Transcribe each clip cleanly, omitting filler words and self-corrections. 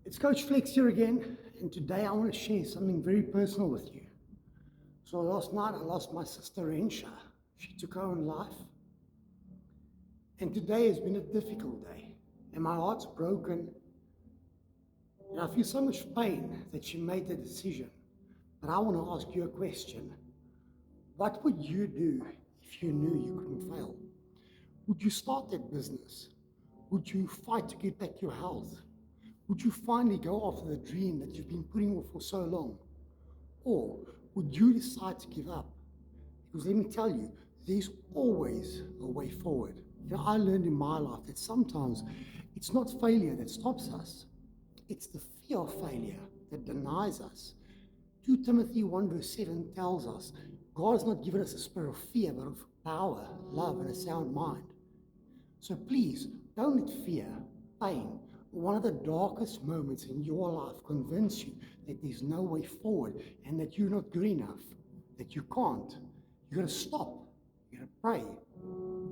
It's Coach Flex here again, and today I want to share something very personal with you. So last night I lost my sister Rensha. She took her own life. And today has been a difficult day, and my heart's broken. And I feel so much pain that she made the decision. But I want to ask you a question. What would you do if you knew you couldn't fail? Would you start that business? Would you fight to get back your health? Would you finally go after the dream that you've been putting off for so long? Or would you decide to give up? Because let me tell you, there's always a way forward. I learned in my life that sometimes it's not failure that stops us. It's the fear of failure that denies us. 2 Timothy 1 verse 7 tells us, God has not given us a spirit of fear, but of power, love, and a sound mind. So please, don't let fear, pain, or one of the darkest moments in your life convince you that there's no way forward and that you're not good enough, that you can't. You gotta stop. You gotta pray.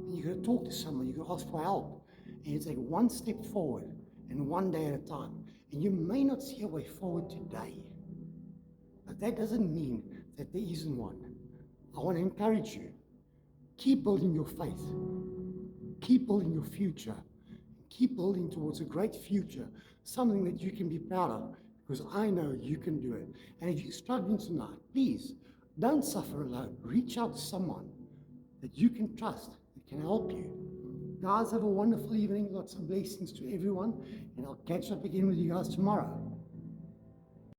You gotta talk to someone. You gotta ask for help. And you take one step forward and one day at a time. And you may not see a way forward today, but that doesn't mean that there isn't one. I want to encourage you. Keep building your faith. Keep building your future. Keep building towards a great future, something that you can be proud of, because I know you can do it. And if you're struggling tonight, please don't suffer alone. Reach out to someone that you can trust, that can help you. Guys, have a wonderful evening. Lots of blessings to everyone. And I'll catch up again with you guys tomorrow.